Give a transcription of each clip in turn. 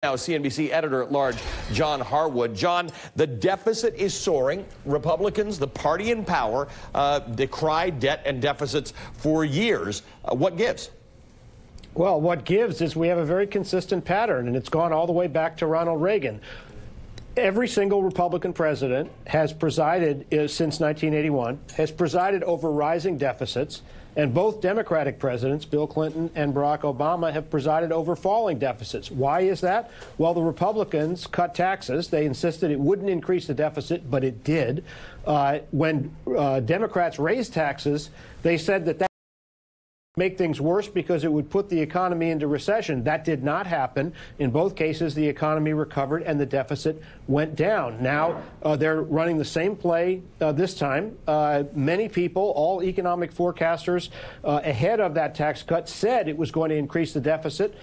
Now, CNBC editor-at-large John Harwood. John, the deficit is soaring. Republicans, the party in power, decried debt and deficits for years. What gives? Well, what gives is we have a very consistent pattern, and it's gone all the way back to Ronald Reagan. Every single Republican president has presided, since 1981, has presided over rising deficits, and both Democratic presidents, Bill Clinton and Barack Obama, have presided over falling deficits. Why is that? Well, the Republicans cut taxes. They insisted it wouldn't increase the deficit, but it did. When Democrats raised taxes, they said that make things worse because it would put the economy into recession. That did not happen. In both cases, the economy recovered and the deficit went down. Now they're running the same play this time. Many people, all economic forecasters ahead of that tax cut, said it was going to increase the deficit.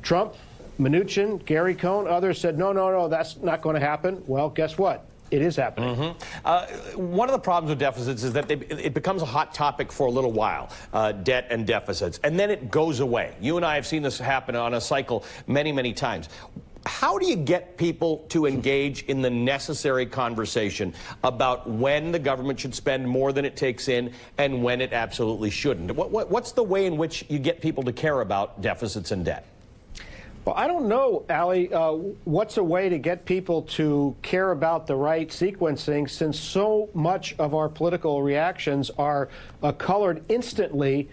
Trump, Mnuchin, Gary Cohn, others said, no, that's not going to happen. Well, guess what? It is happening. One of the problems with deficits is that it becomes a hot topic for a little while, debt and deficits, and then it goes away. You and I have seen this happen on a cycle many, many times. How do you get people to engage in the necessary conversation about when the government should spend more than it takes in and when it absolutely shouldn't? What's the way in which you get people to care about deficits and debt? Well, I don't know, Ali, what's a way to get people to care about the right sequencing, since so much of our political reactions are colored instantly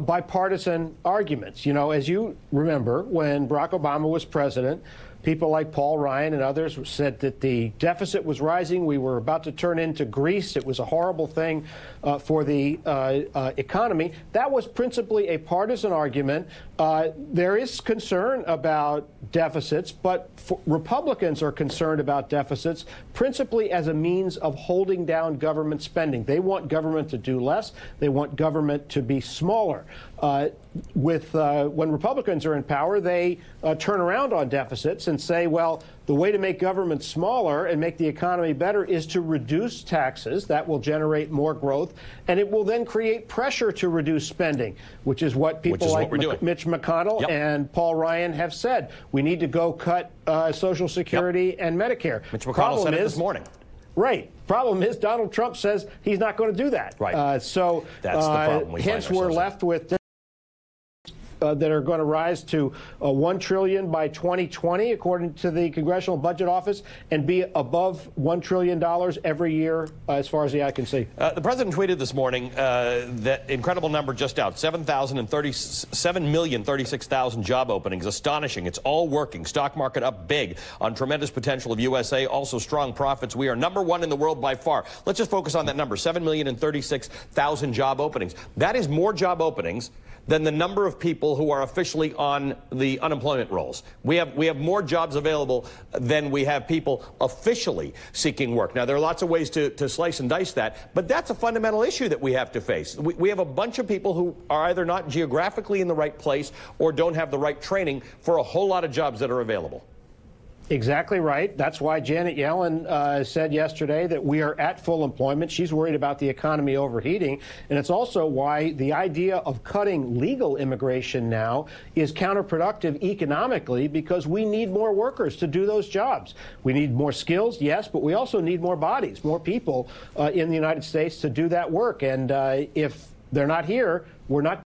by partisan arguments. You know, as you remember, when Barack Obama was president, people like Paul Ryan and others said that the deficit was rising. We were about to turn into Greece. It was a horrible thing for the economy. That was principally a partisan argument. There is concern about deficits, but Republicans are concerned about deficits principally as a means of holding down government spending. They want government to do less. They want government to be smaller. When Republicans are in power, they turn around on deficits and say, well, the way to make government smaller and make the economy better is to reduce taxes. That will generate more growth, and it will then create pressure to reduce spending, which is what people like Mitch McConnell and Paul Ryan have said. We need to go cut Social Security and Medicare. Mitch McConnell said it this morning. Right. Problem is, Donald Trump says he's not going to do that. Right. So that's the problem. Hence, we're left with that are going to rise to $1 trillion by 2020, according to the Congressional Budget Office, and be above $1 trillion every year, as far as the eye can see. The president tweeted this morning that incredible number just out: 7,036,000 job openings. Astonishing. It's all working. Stock market up big on tremendous potential of USA. Also strong profits. We are #1 in the world by far. Let's just focus on that number: 7,036,000 job openings. That is more job openings than the number of people who are officially on the unemployment rolls. We have more jobs available than we have people officially seeking work. Now, there are lots of ways to slice and dice that, but that's a fundamental issue that we have to face. We have a bunch of people who are either not geographically in the right place or don't have the right training for a whole lot of jobs that are available. Exactly right. That's why Janet Yellen said yesterday that we are at full employment. She's worried about the economy overheating. And it's also why the idea of cutting legal immigration now is counterproductive economically, because we need more workers to do those jobs. We need more skills, yes, but we also need more bodies, more people in the United States to do that work. And if they're not here, we're not